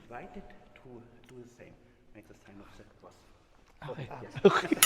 invited to do the same. Make the sign of the cross. Okay. Yes. Okay.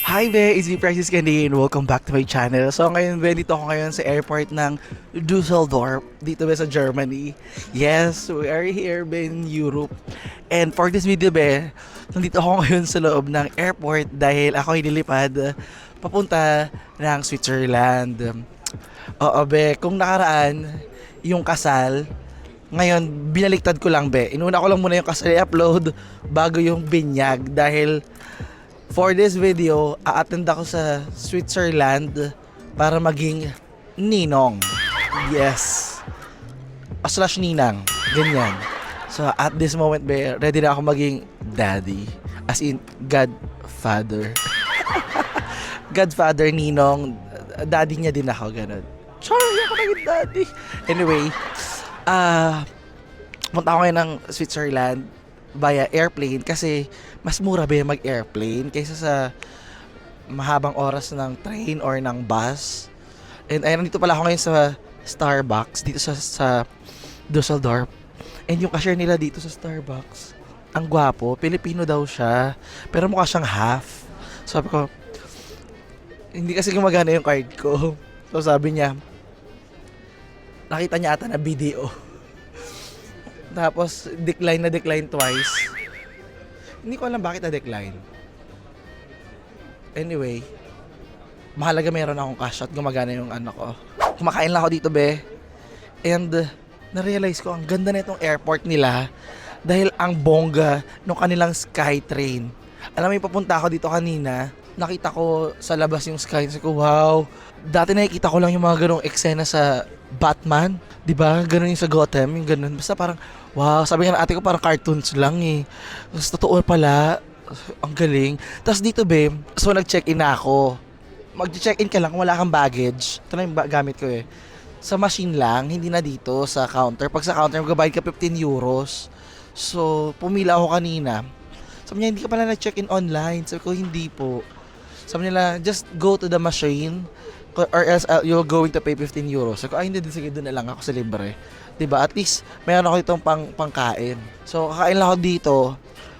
Hi be, it's me Francis Candy and welcome back to my channel. So ngayon be, dito ako ngayon sa airport ng Dusseldorf, dito be sa Germany. Yes, we are here be in Europe. And for this video be, nandito ako ngayon sa loob ng airport dahil ako inilipad papunta ng Switzerland. Oo be, kung nakaraan yung kasal, ngayon binaliktad ko lang be. Inuna ko lang muna yung kasal i-upload bago yung binyag dahil for this video, a-attend ako sa Switzerland para maging ninong. Yes. O slash ninang. Ganyan. So at this moment, be, ready na ako maging daddy. As in, godfather. Godfather, ninong. Daddy niya din ako, ganun. Sorry, ako naging daddy. Anyway, punta ako ngayon ng Switzerland via airplane kasi mas mura ba mag-airplane kaysa sa mahabang oras ng train or ng bus. And ayun, dito pala ako ngayon sa Starbucks dito sa Dusseldorf. And yung cashier nila dito sa Starbucks, ang gwapo, Pilipino daw siya, pero mukha siyang half. Sabi ko, hindi kasi gumagana yung card ko. So sabi niya, nakita niya ata na video. Tapos, decline twice. Hindi ko alam bakit na-decline. Anyway, mahalaga meron akong cash at gumagana yung ano ko. Kumakain lang ako dito, be. And, na-realize ko, ang ganda na itong airport nila dahil ang bongga ng kanilang Skytrain. Alam mo yung papunta ako dito kanina, nakita ko sa labas yung sky. Sabi ko, wow. Dati nakikita ko lang yung mga ganong eksena sa Batman. Diba? Ganon yung sa Gotham. Yung ganon. Basta parang, wow. Sabi nga ng ate ko parang cartoons lang eh. Tapos totoo pala. Ang galing. Tapos dito be, so nag-check-in na ako. Mag-check-in ka lang kung wala kang baggage. Ito na yung gamit ko eh. Sa machine lang, hindi na dito sa counter. Pag sa counter, magbabayad ka 15 euros. So, pumila ako kanina. Sabi niya, hindi ka pala nag-check-in online. Sabi ko, hindi po. Sabi nila, just go to the machine or else you're going to pay 15 euros. Sabi ko, hindi din, sige, doon na lang ako sa libre. Diba? At least, mayroon ako itong pangkain. So, kakain lang ako dito.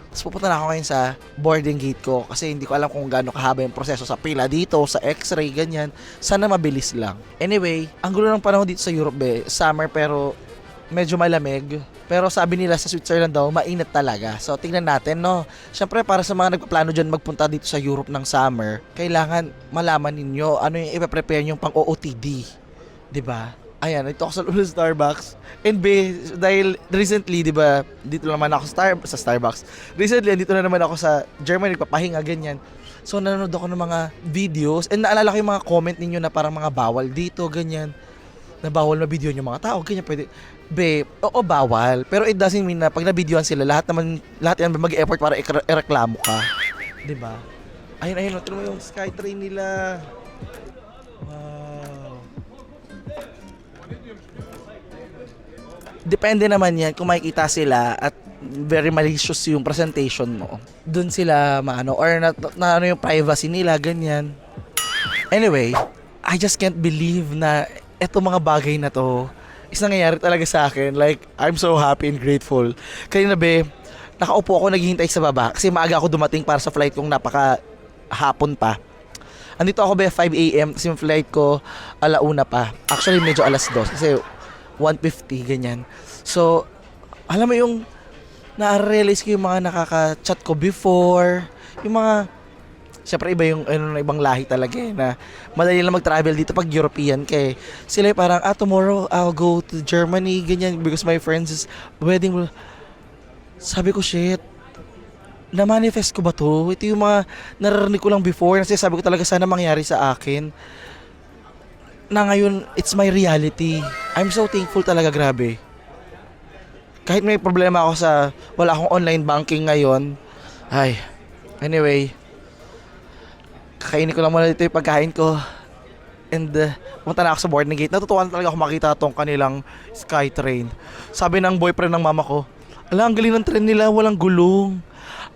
Tapos pupunta na ako ngayon sa boarding gate ko kasi hindi ko alam kung gaano kahaba yung proseso sa pila dito, sa x-ray, ganyan. Sana mabilis lang. Anyway, ang gulo ng panahon dito sa Europe, be. Summer pero medyo malamig. Pero sabi nila sa Switzerland daw, mainit talaga. So, tingnan natin, no? Siyempre, para sa mga nagpaplano dyan magpunta dito sa Europe ng summer, kailangan malaman ninyo ano yung ipaprepare yung pang-OOTD. Diba? Ayan, ito ako sa loob ng Starbucks. And dahil recently, diba, dito naman ako sa Starbucks. Recently, dito na naman ako sa Germany, nagpapahinga, ganyan. So, nanonood ako ng mga videos. And naalala ko yung mga comment ninyo na parang mga bawal dito, ganyan. Na bawal na video yung mga tao, ganyan, pwede. Oo, bawal. Pero it doesn't mean na pag na-videoan sila, lahat yan mag-effort para ireklamo ka. Diba? Ayun, ito mo yung Skytrain nila. Wow. Depende naman yan kung makikita sila at very malicious yung presentation mo. Doon sila maano or na ano yung privacy nila, ganyan. Anyway, I just can't believe na eto mga bagay na to is nangyayari talaga sa akin. Like, I'm so happy and grateful. Kanina be, nakaupo ako naghihintay sa baba kasi maaga ako dumating para sa flight kong napaka hapon pa. Andito ako be 5 AM kasi yung flight ko alauna pa. Actually medyo alas 2 kasi 1:50 ganyan. So, alam mo yung na-realize ko yung mga nakaka-chat ko before. Yung mga, syempre iba yung ibang lahi talaga eh, na madali lang mag-travel dito pag European ka eh. Sila yung parang, tomorrow I'll go to Germany, ganyan, because my friends is wedding. Sabi ko, shit, na-manifest ko ba to? Ito yung mga naririnig ko lang before, kasi sabi ko talaga sana mangyari sa akin. Na ngayon, it's my reality. I'm so thankful talaga, grabe. Kahit may problema ako sa wala akong online banking ngayon. Ay, anyway, kakainin ko lang muna dito yung pagkain ko. And pumunta na ako sa boarding gate. Natutuwa na talaga ako makita tong kanilang SkyTrain. Sabi ng boyfriend ng mama ko, ala, ang galing ng tren nila, walang gulong.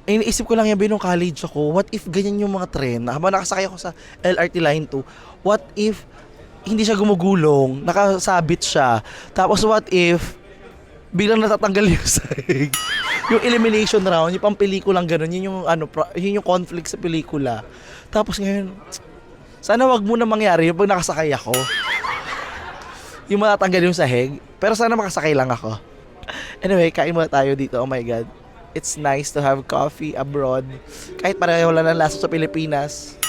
Iniisip ko lang yan nung college ako, what if ganyan yung mga tren? Habang nakasakay ako sa LRT Line 2, what if hindi siya gumugulong, nakasabit siya. Tapos what if biglang natatanggal yung sahig. Yung elimination round, yung pampelikulang ganun, yun yung yun yung conflict sa pelikula. Tapos ngayon, sana wag muna mangyari yung pag nakasakay ako. Yung matatanggal yung sahig, pero sana makasakay lang ako. Anyway, kain muna tayo dito. Oh my God. It's nice to have coffee abroad. Kahit pareho lang ng lasa sa Pilipinas.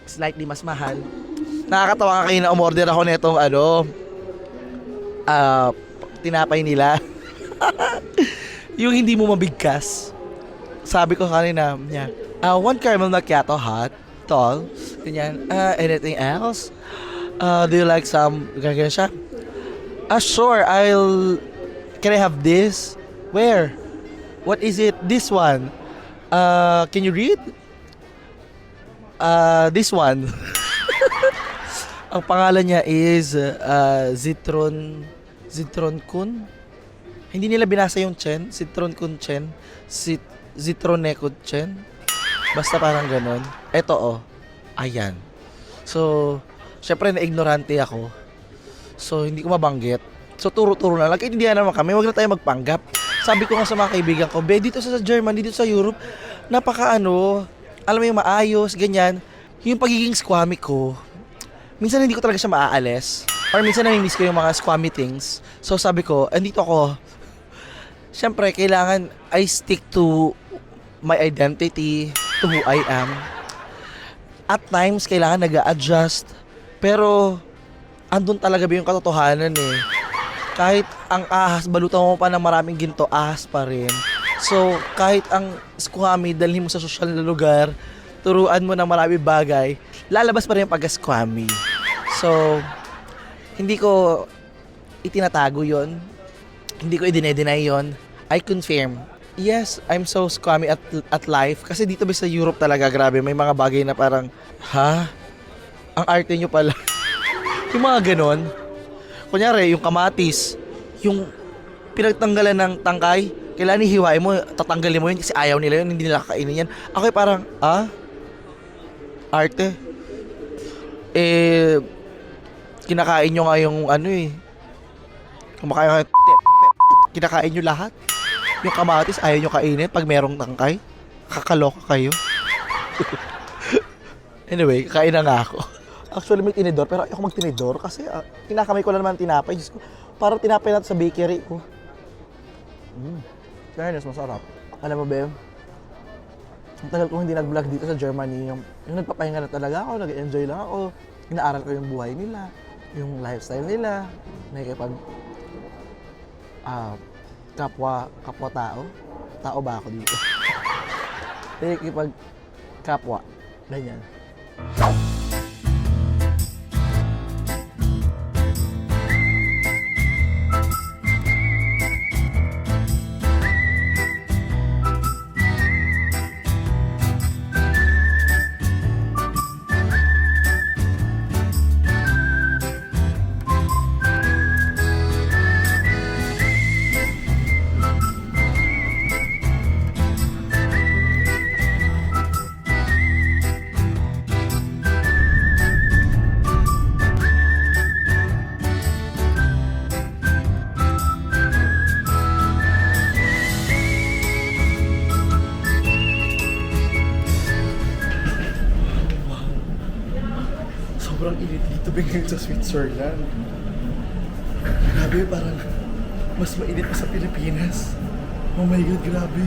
Slightly mas mahal. Nakakatawa nga kayo na umorder ako nitong tinapay nila. Yung hindi mo mabigkas. Sabi ko kanina niya, one caramel macchiato hot, tall, ganyan. Anything else? Do you like some, ganyan siya? Sure, can I have this? Where? What is it? This one. Can you read? This one. Ang pangalan niya is Zitron Kun. Hindi nila binasa yung Chen. Zitron Kun Chen. Zitronekod Chen. Basta parang ganon. Eto ayan. So, syempre na-ignorante ako. So, hindi ko mabanggit. So, turo-turo na lang. Kahit hindi naman kami, wag na tayo magpanggap. Sabi ko nga sa mga kaibigan ko, dito sa Germany, dito sa Europe, alam mo yung maayos, ganyan. Yung pagiging squammy ko, minsan hindi ko talaga siya maaalis. Or minsan nami-miss ko yung mga squammy things. So sabi ko, andito ako. Siyempre, kailangan I stick to my identity, to who I am. At times, kailangan nag-a-adjust. Pero, andun talaga ba yung katotohanan eh. Kahit ang ahas, balutan mo pa ng maraming ginto, ahas pa rin. So, kahit ang squammy, dalhin mo sa social na lugar, turuan mo ng marami bagay, lalabas pa rin yung pagka-squammy. So, hindi ko itinatago yon, hindi ko i-deny yon. I confirm, yes, I'm so squammy at life. Kasi dito ba sa Europe talaga, grabe, may mga bagay na parang, ang arte nyo pala. Yung mga ganon. Kunyari, yung kamatis, yung pinagtanggalan ng tangkay, kailangan hihiwain mo, tatanggalin mo yun kasi ayaw nila yun, hindi nila kakainin yan. Ako parang, arte. Kinakain nyo nga yung kumakain kayo, kinakain nyo lahat. Yung kamatis, ayaw nyo kainin pag merong tangkay. Kakaloka kayo. Anyway, kain na nga ako. Actually, may tinidor, pero ayoko magtinidor kasi kinakamay ko lang naman tinapay. Diyos ko, parang tinapay natin sa bakery ko. Fairness, masarap. Alam mo, Bem, ang tagal kong hindi nag-vlog dito sa Germany. Yung nagpapahinga na talaga ako, nag-enjoy lang ako. Inaaral ko yung buhay nila, yung lifestyle nila, nakikipag kapwa-tao. Tao ba ako dito? Nakikipag kapwa. Ganyan. Sobrang init dito ngayon sa Switzerland. Grabe, parang Mas mainit pa sa Pilipinas. Oh my God, grabe.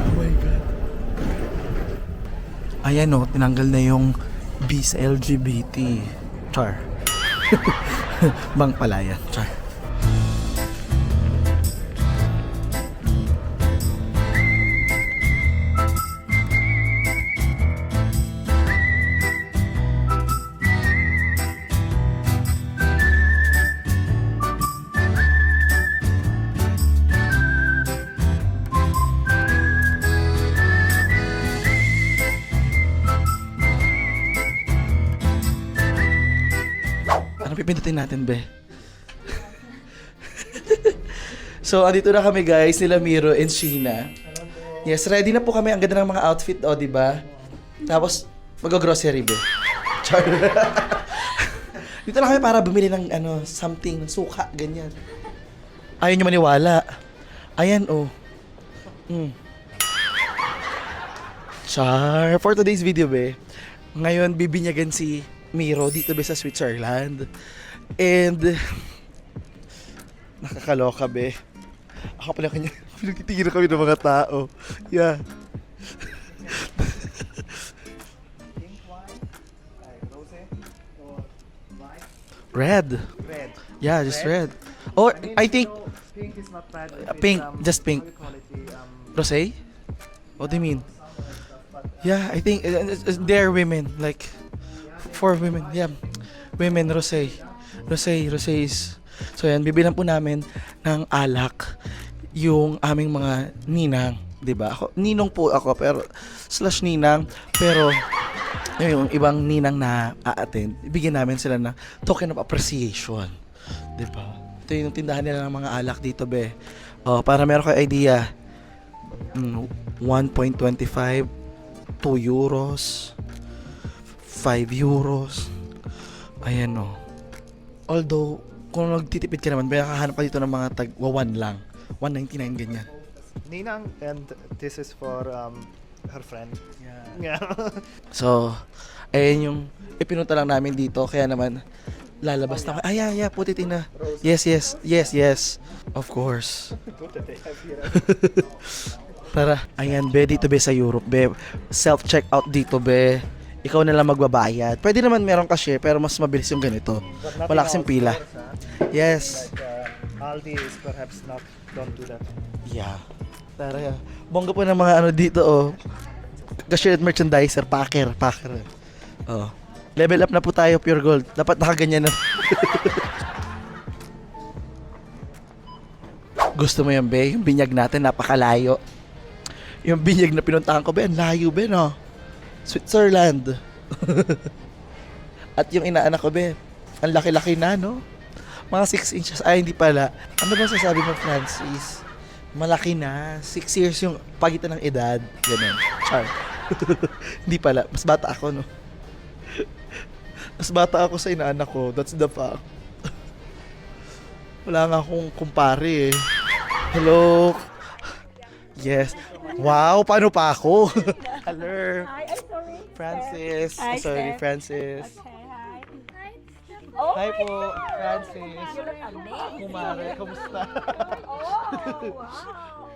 Oh my God. Ayan o, tinanggal na yung B sa LGBT. Char. Bang pala yan. Char. Ano pipindutin natin, be? So, andito na kami, guys, nila Miro and Sheena. Yes, ready na po kami. Ang ganda ng mga outfit, oh, di ba? Tapos, mag-grocery, be. Char. Dito na kami para bumili ng, something, suka, ganyan. Ayaw nyo maniwala. Ayan, oh. Char. For today's video, be, ngayon, bibinyagan si Miro dito be sa Switzerland. And nakakaloka be. Ako pala kanya, pinagtitigil kami ng mga tao. Yeah. Red. Red. Yeah, just red. Oh, I think Pink is not bad. pink, just pink. Quality, Rosé? What do you mean? Yeah, I think they're women, like for women, yeah. Women, rosé. Rosé is... So yan, bibilang po namin ng alak yung aming mga ninang, 'di ba? Ako, ninong po ako, pero slash ninang, pero yung ibang ninang na a-attend, ibigyan namin sila ng token of appreciation, 'di ba? Ito yung tindahan nila ng mga alak dito, be. Oh, para meron kayo idea. 1.25, 2 euros, 5 euros. Ayan o. Although, kung nagtitipid ka naman, may nakahanap pa dito ng mga tag-1 lang. 1.99 ganyan. Ninang, and this is for her friend. Yeah. So, ayan yung ipinunta lang namin dito. Kaya naman, lalabas na ako. Ay, yeah, put it in a... Yes. Of course. Good that they have here. Para, ayan, be, dito be sa Europe, be. Self-checkout dito, be. Ikaw na lang magbabayad. Pwede naman meron cashier, pero mas mabilis yung ganito. Wala kasing pila. Yes. Like Aldi is perhaps not, don't do that. Yeah. Tara, bongga po ng mga dito, oh. Cashier at merchandiser, packer. Oh. Level up na po tayo, pure gold. Dapat nakaganyan na. Gusto mo yan, be? Yung binyag natin, napakalayo. Yung binyag na pinuntahan ko, be, ang layo, be, no? Switzerland. At yung inaanak ko, be, ang laki-laki na, no? Mga 6 inches. Ay, hindi pala. Ano ba sasabi mo, Francis? Malaki na. 6 years yung pagitan ng edad. Ganun. Char. Hindi pala. Mas bata ako, no? Mas bata ako sa inaanak ko. That's the fact. Wala nga akong kumpare, eh. Hello. Yes. Wow, paano pa ako? Hello. Hi, I'm sorry. Francis. Hi, Sorry, Steph. Francis. Okay, hi. Oh Hi my po, God. Francis. You look amazing. Kumare, kamusta? Oh, wow.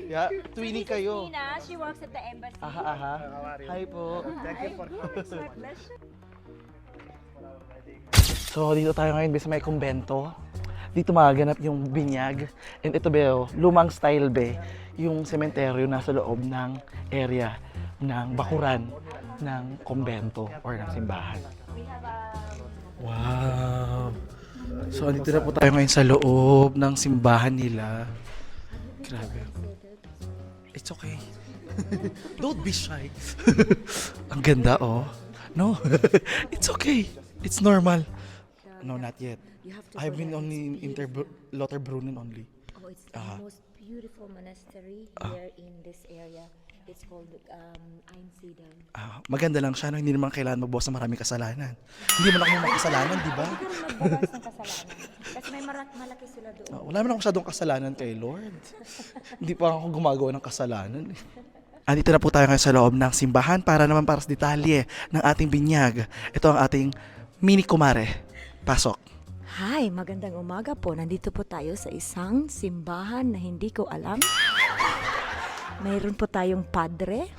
Yeah, twinning kayo. Nina, she works at the embassy. Aha. How are you? Hi po. Thank you for coming. It's my pleasure. So, dito tayo ngayon sa may kumbento. Dito magaganap yung binyag. And ito, Beo, lumang style, be. Yung sementeryo nasa loob ng area ng bakuran ng kumbento or ng simbahan. We have a... Wow! So, andito na po tayo ngayon sa loob ng simbahan nila. Grabe. It's okay. Don't be shy. Ang ganda, oh. No, it's okay. It's normal. No, not yet. You have to I've go been there. only in Lauterbrunnen only. Oh, it's Ah. the most beautiful monastery here in this area. It's called Einsiedeln. Maganda lang siya, no? Hindi naman kailangan magbuwas ng maraming kasalanan. Hindi mo na ako makasalanan, di ba? Hindi ka naman magbawas ng kasalanan. Kasi may malaki sila doon. Wala naman ako masyadong kasalanan kay Lord. Hindi pa ako gumagawa ng kasalanan. Andito na po tayo ngayon sa loob ng simbahan para naman para sa detalye ng ating binyag. Ito ang ating mini kumare. Pasok. Hi, magandang umaga po. Nandito po tayo sa isang simbahan na hindi ko alam. Mayroon po tayong padre.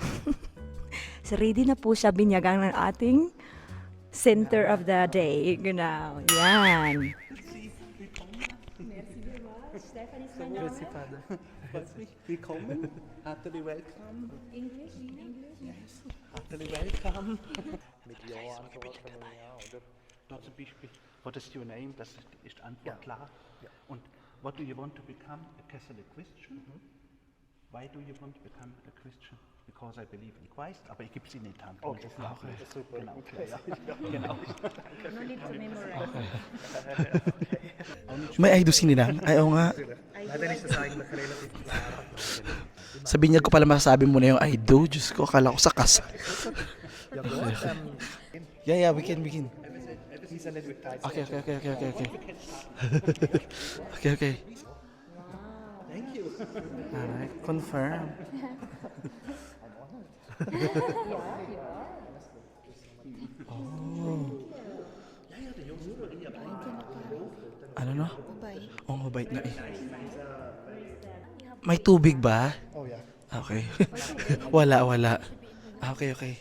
So, ready na po siya binyagang ng ating center of the day. Genau. Yan. Grüezi, Father. Willkommen, herzlich welcome. English? Yes, herzlich welcome. Mit Ja antworten wir ja, oder? Dort zum Beispiel, what is your name? Das ist Antwort klar. Und what do you want to become? A Catholic Christian? Why do you want to become a Christian? Because I believe in Christ, aber ich gebe es Ihnen in die Hand. Okay, Das ist okay, super. Genau, Okay. ja. Genau. No need to memorize. May ay dosin nila. Ay, oo nga. Dann ist das eigentlich relativ klar. Sa binyag ko pala masasabi mo na yung I do. Diyos ko, akala ko sa kasal. Ja, gut. Yeah, we can. He's a little bit tight. Okay. Okay. Thank you. Alright, confirm. Ano no? Oo, mabait na eh. May tubig ba? Oh yeah. Okay. wala. Okay.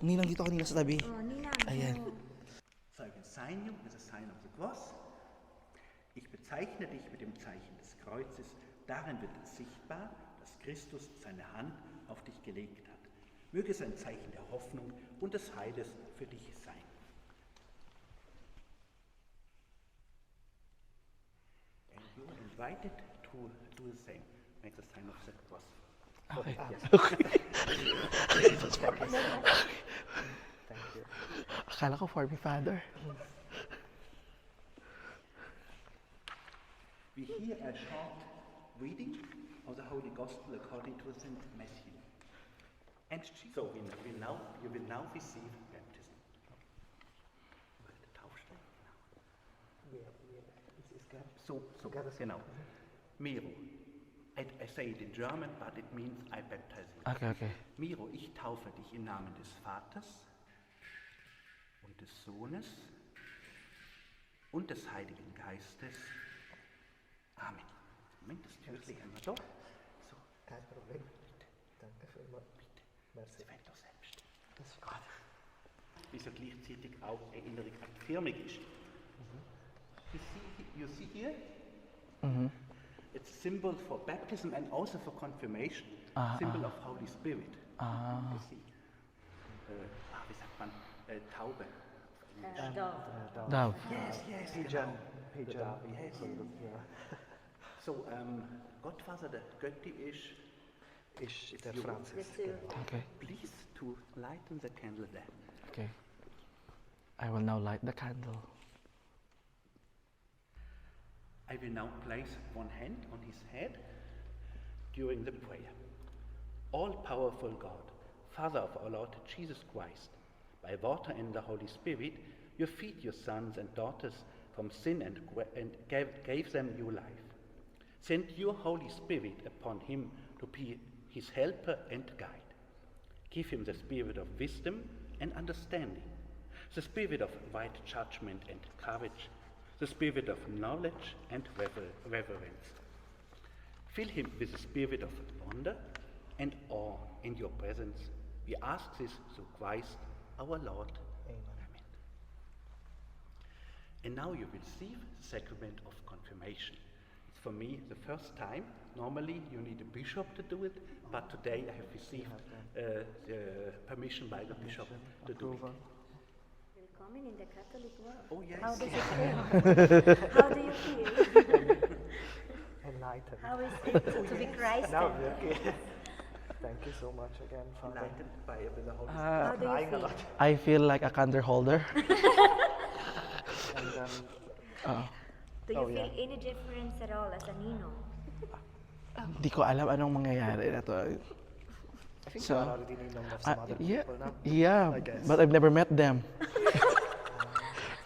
Ninang dito kanina sa tabi. Ayan. So, ich sign you with the sign of the cross. Ich bezeichne dich mit dem Zeichen des Kreuzes. Darin wird sichtbar, dass Christus seine Hand auf dich gelegt hat. Möge es ein Zeichen der Hoffnung und des Heiles für dich sein. And you are invited to do the same. Make the sign of the cross. Okay. Akala ko for me, Father. We hear a short reading of the Holy Gospel according to St. Matthew. And so you will now receive baptism. Taufstein? So, genau. Miro. I say it in German, but it means I baptize you. Okay. Miro, ich taufe dich im Namen des Vaters und des Sohnes und des Heiligen Geistes. Amen. Moment, das Türchen haben wir doch. So, Kein Problem. Danke vielmals. bitte. Merci. Sie fängt doch selbst. Das ist Gott. Wieso gleichzeitig auch Erinnerung an die Firmung ist. You see here? It's symbol for baptism and also for confirmation. Symbol of Holy Spirit. You see? Wie sagt man? Taube. Dove. Yes, Pigeon. Yes. Yeah. So, Gottvater der Götti ist Der Franzis. Okay. please to lighten the candle there. Okay. I will now light the candle. I will now place one hand on his head during the prayer. All-powerful God, Father of our Lord Jesus Christ, by water and the Holy Spirit, you feed your sons and daughters from sin and gave them new life. Send your Holy Spirit upon him to be his helper and guide. Give him the spirit of wisdom and understanding, the spirit of right judgment and courage, the spirit of knowledge and reverence. Fill him with the spirit of wonder and awe in your presence. We ask this through Christ our Lord. Amen. And now you receive the sacrament of confirmation. It's for me the first time. Normally you need a bishop to do it, but today I have received the permission by the bishop to do it. Welcome in the Catholic world. Oh yes. How does it feel? How do you feel? Enlightened. How is it to be Christ? No, okay. Thank you so much again, Father. Enlightened by the Holy Spirit. How do you Crying a feel? lot. I feel like a candle holder. And then Do you Oh, feel yeah. any difference at all as a ninong? Hindi ko alam anong mangyayari na to. I think So, you are already known of some other people now. Yeah, I guess. but I've never met them.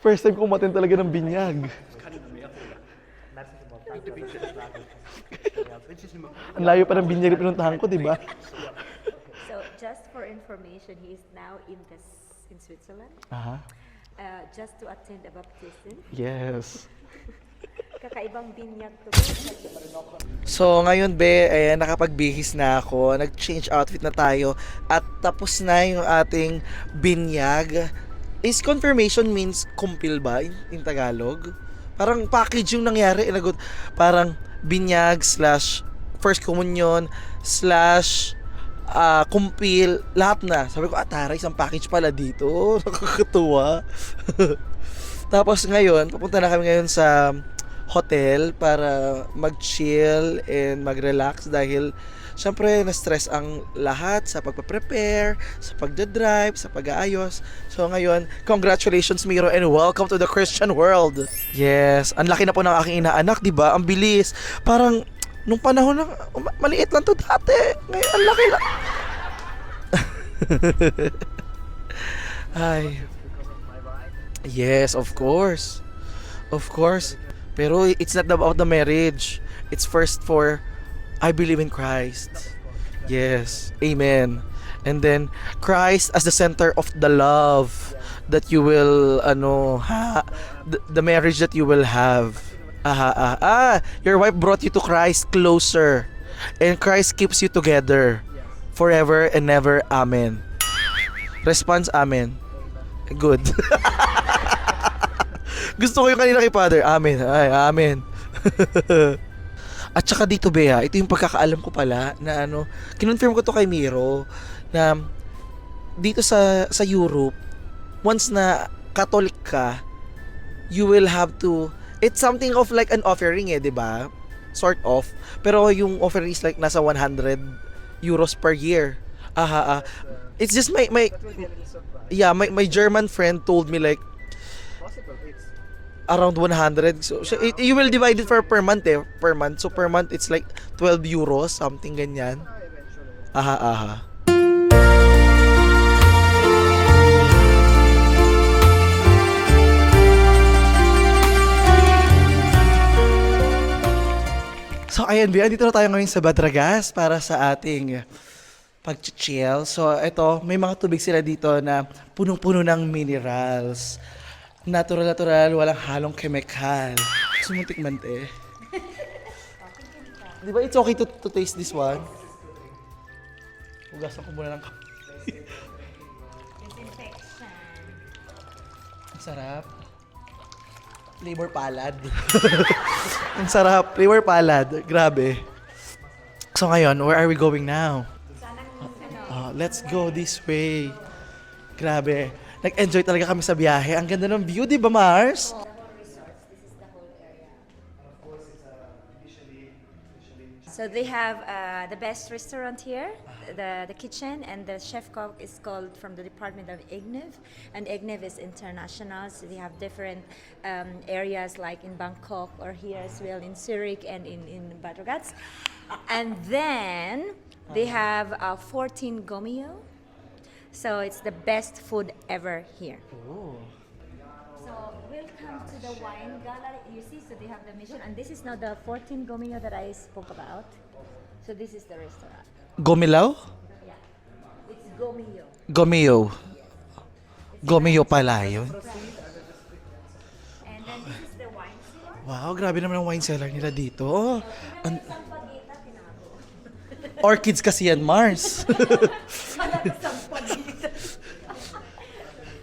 First time ko umatin talaga ng binyag. Merci vielmals. Ang layo pa ng binyag na pinuntahan ko, di ba? So, just for information, he is now in Switzerland. Aha. just to attend a baptism. Yes. Kakaibang binyag to. So, ngayon, be, ayan, nakapagbihis na ako. Nag-change outfit na tayo. At tapos na yung ating binyag. Is confirmation means kumpil ba in Tagalog? Parang package yung nangyari. Parang binyag slash first communion slash kumpil. Lahat na. Sabi ko, taray, isang package pala dito. Nakakatuwa. Tapos ngayon, papunta na kami ngayon sa hotel para mag-chill and mag-relax dahil syempre na-stress ang lahat sa pagpa-prepare, sa pagdadrive, sa pag-aayos. So ngayon, congratulations Miro and welcome to the Christian world. Yes, ang laki na po ng aking inaanak, di ba? Ang bilis. Parang nung panahon na maliit lang to dati. Ngayon ang laki na. Ay. Yes, of course. Of course. Pero it's not about the marriage. It's first for I believe in Christ. Yes. Amen. And then Christ as the center of the love that you will the marriage that you will have. Your wife brought you to Christ closer. And Christ keeps you together forever and never. Amen. Response, amen. Good. Gusto ko yung kanina kay Father. Amen. Ay, amen. At saka dito, Bea, ito yung pagkakaalam ko pala na kinonfirm ko to kay Miro na dito sa Europe, once na Catholic ka, you will have to, it's something of like an offering di ba? Sort of. Pero yung offering is like nasa 100 euros per year. It's just my German friend told me like around 100. So you will divide it per month per month. So per month it's like 12 euros, something ganyan. So ayan, dito na tayo ngayon sa Badragas para sa ating pag-chill. So ito, may mga tubig sila dito na punong-puno ng minerals. Natural, walang halong chemical. Gusto mong tikman, Di ba it's okay to taste this one? Hugasan ko muna ng kamay. Ang sarap. Flavor palad. Ang sarap. Flavor palad. Grabe. So ngayon, where are we going now? Let's go this way. Grabe. Nag-enjoy talaga kami sa biyahe. Ang ganda ng view, di ba, Mars? So they have the best restaurant here, the kitchen, and the chef cook is called from the Department of IGNIV, and IGNIV is international, so they have different areas like in Bangkok or here as well in Zurich and in Badragas. And then they have 14 Gomio, so it's the best food ever here. Oh. So welcome to the wine gallery. You see, so they have the mission, and this is now the 14 Gomio that I spoke about. So this is the restaurant. Gomilaw? Yeah, it's Gomio. Gomio. Gomio pala yun. And then this is the wine cellar. Wow, grabe naman ang wine cellar nila dito. An- Sampaguita, tinago. Orchids kasi yan, Mars. Sampaguita.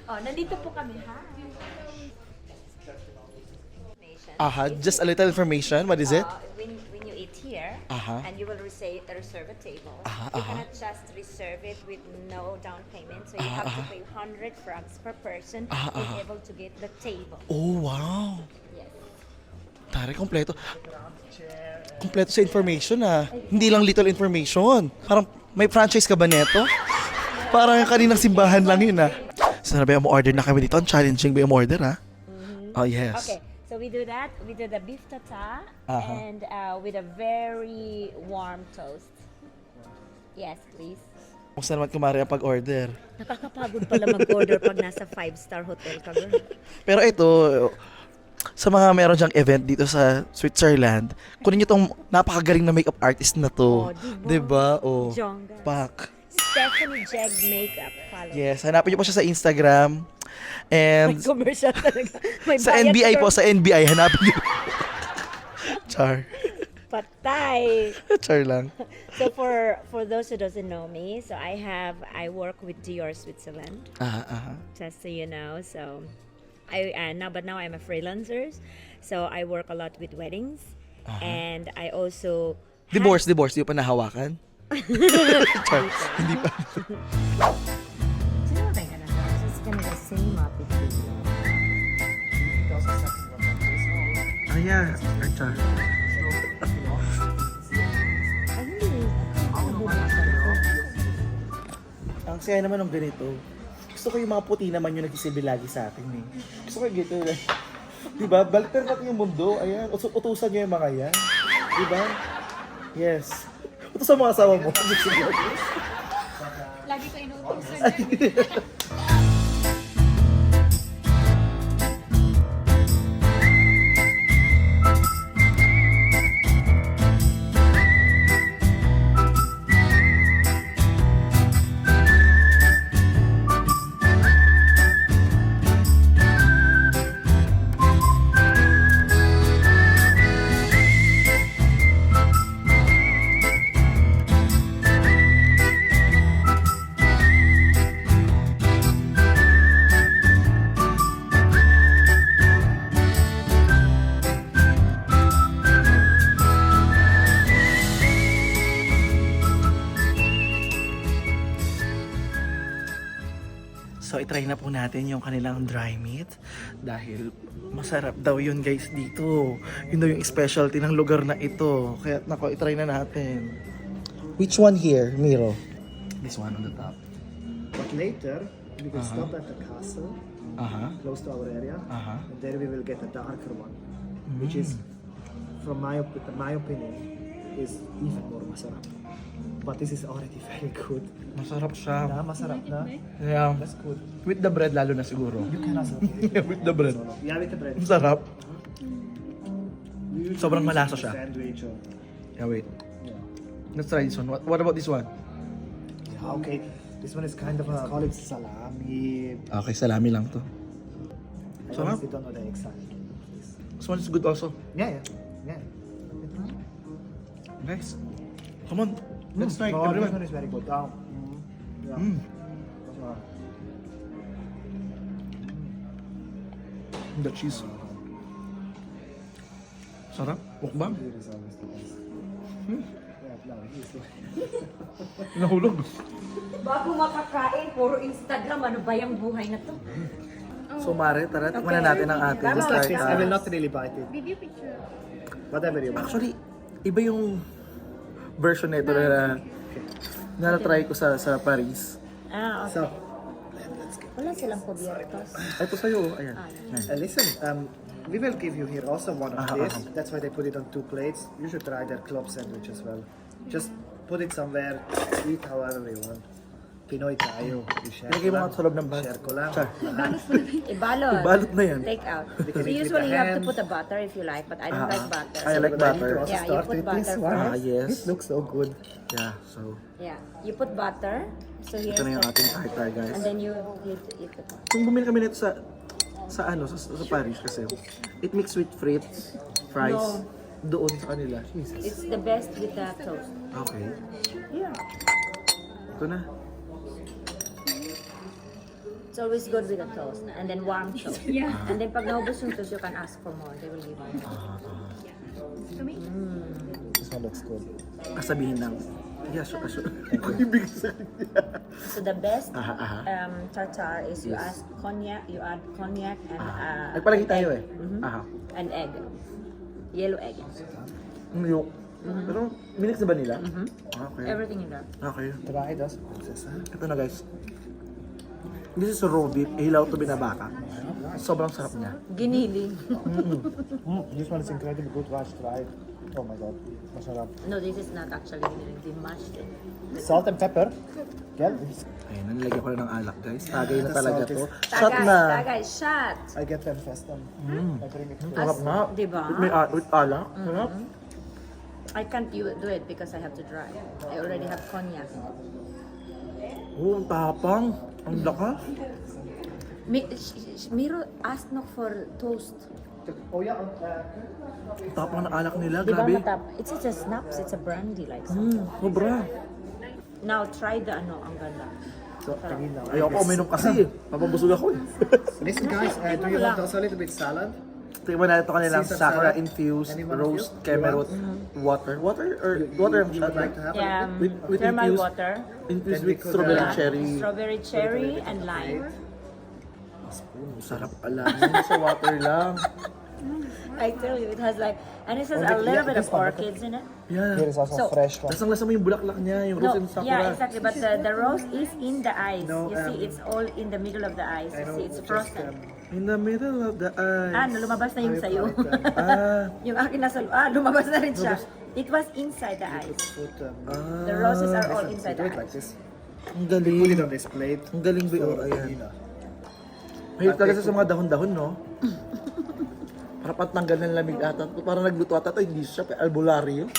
Oh, nandito po kami, ha? Just a little information. What is it? When you eat here, and you will reserve a table, you cannot just reserve it with no down payment. So you have to pay 100 francs per person to be able to get the table. Oh, wow. Yes. Tari, kompleto. Kompleto sa information, Hindi lang little information. Parang may franchise ka ba neto? Parang yung kaninang simbahan lang yun, Sana ba yung order na kami dito? Ang challenging ba yung order, Oh, yes. Okay. So we do that. We do the beef tata and with a very warm toast. Yes, please. Kung saan naman kumari ang pag-order. Nakakapagod pala mag-order pag nasa 5-star hotel ka, girl. Pero ito, sa mga meron dyang event dito sa Switzerland, kunin nyo tong napakagaling na makeup artist na to. Diba? Oh. Jongga. Pak. Stephanie Jeg Makeup. Follow. Yes, hanapin nyo po siya sa Instagram. And Commercial talaga. May sa bayad NBI po, ka- sa NBI, hanapin niyo. Char. Patay. Char lang. So for those who doesn't know me, so I work with Dior Switzerland, just so you know. So now I'm a freelancer, so I work a lot with weddings, and I also Divorce, di pa nahawakan? Char. Hindi pa. Do you know what I'm gonna do? I'm just gonna go cinema with you. Ah, yeah. Char. Ay, hindi. Ang saya naman ng ganito. Gusto ko yung mga puti naman yung nagsisilbi lagi sa atin eh. Gusto ko yung ganito. Diba? Balikan natin yung mundo. Ayan. Utusan nyo yung mga yan. Diba? Yes. Utusan mo ang asawa mo. Lagi ko inuutosan. So, itry na po natin yung kanilang dry meat dahil masarap daw yun guys dito. Yun daw yung specialty ng lugar na ito. Kaya nako, itry na natin. Which one here, Miro? This one on the top. But later, we will stop at the castle, close to our area, and there we will get a darker one, which is, from my opinion, is even more masarap. But this is already very good. Masarap siya. Na, masarap na. Yeah. That's good. With the bread lalo na siguro. You can also With the bread. Yeah, with the bread. Masarap. We usually Sobrang use malasa it siya. for Sandwich or, Yeah, wait. yeah. Let's try this one. What about this one? Yeah, okay. This one is kind of a, call it salami. Okay, salami lang to. I Sarap. honestly don't know the exact. This one is good also. Yeah. Guys, come on. Let's try Oh, this everyone. one is very good. Yeah. Mm. Masarap. The cheese. Sarap. Mukbang. Here is always the best. Yeah, no, he's Nahulog. Bago makakain, puro Instagram. Ano ba yung buhay na to? So Mare, tara, tikman na natin ang ating just like this. I will tartar. not really bite it. Video picture. Whatever you want. Actually, iba yung version nito na na-try ko sa Paris. Ah, So, wala silang cubiertos. Ito sa'yo, ayan. listen, we will give you here also one of Uh-huh, this. That's why they put it on 2 plates. You should try their club sandwich as well. Just put it somewhere, eat however you want. Pinoy tayo. I-share Ilagay mo ko lang. nga sa loob ng bag. Share ko lang. Char. Ibalot. Ibalot na yan. Take out. can So eat with usually the you have to hands. put the butter if you like, but I don't like butter. I like But I need to butter. also Yeah, you start put with this butter one. first. Yes. It looks so good. Yeah, so Yeah, you put butter. So here's ito na yung the, ating tartar, guys. and then you eat the Kung bumili kami nito sa Paris kasi, it mixed with fries, No. doon sa kanila. It's the best with the toast. Okay. Yeah. Ito na. It's always good with the toast. And then warm toast. Yeah. And then pag naubos yung toast, you can ask for more. They will give you. This one looks good. Kasabihin ng, yeah, sure. Ibig sabihin. So the best Aha. tartar is you add cognac and Nagpalagi an tayo egg. eh. Aha. An egg. Yellow egg. Yung, pero minix na ba nila? Okay. Everything in there. Okay. Try this. Princess, huh? Ito na guys. This is raw beef, hilaw to binabaka. Sobrang sarap niya. Giniling. This one is incredibly good. Watch, try it. Oh my god. Masarap. No, this is not actually giniling. They mashed it. Salt and pepper. Yeah. Ayun, nilagyan ko na ng alak guys. Tagay na The talaga salt to. is- Shot na! Tagay, shot! I get them fast. I bring it. Sarap nga. Diba? With alak. Sarap. I can't do it because I have to dry. I already have cognac. Oh, ang tapang. Ang lakas. Miro asked no for toast. Oh yeah, Tapang ng alak nila, Di ba grabe. matap? It's just a snaps, it's a brandy like so. Sobra. Now try the ano, ang ganda. so kanina. Ayoko, uminom kasi. Mapabusog ako eh. Listen guys, do you want also a little bit salad? Tingnan natin ito kanilang Caesar sakura salad. infused Anyone of roast you? caramel You water. Water or water ang You would like to have Yeah, With thermal infused- water, infused Then we with could, strawberry uh, cherry. strawberry cherry, and lime. Sarap pala. Hindi sa water lang. I tell you, it has like, and it has a little bit of orchids in it. Yeah. Here is also So- fresh one. Tapos ang lasa mo yung bulaklak niya, yung rose and sakura. Yeah, exactly. But the rose is in the eyes. No, You see, it's all in the middle of the eyes. I You know, see, it's just, frozen. In the middle of the eyes. Ah, no, lumabas na yung I sayo. like that. Ah. Yung akin nasa, lumabas na rin siya. It was inside the eyes. Put, The roses are all listen, inside do the it like eyes. this. Ang Put it galing. on this plate. Ang galing ba yun? for Ayan. Nina. Mahilig talaga sa mga dahon-dahon, no? Para patanggal ng lamig ata. Parang nagluto ata ito, hindi siya, albularyo.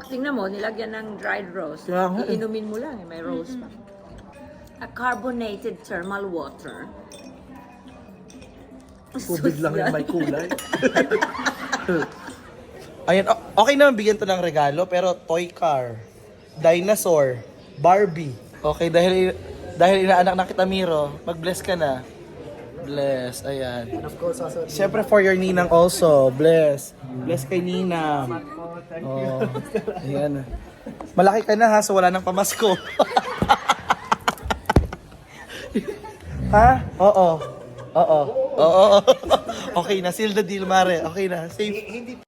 Tingnan mo, nilagyan ng dried rose. Kaya nga eh. Iinumin mo lang, may rose pa. A carbonated thermal water. Tubig lang Sus, yung may kulay. Ayan, okay naman bigyan to ng regalo, pero toy car, dinosaur, Barbie. Okay, dahil inaanak na kita, Miro, mag-bless ka na. Bless, ayan. And of course also. Siyempre for your ninang also, bless. Bless kay ninang. Oh, ayan. Malaki ka na ha, so wala nang pamasko. Ha? Oo. Oo. Oo. Okay na, seal the deal, Mare. Okay na, safe.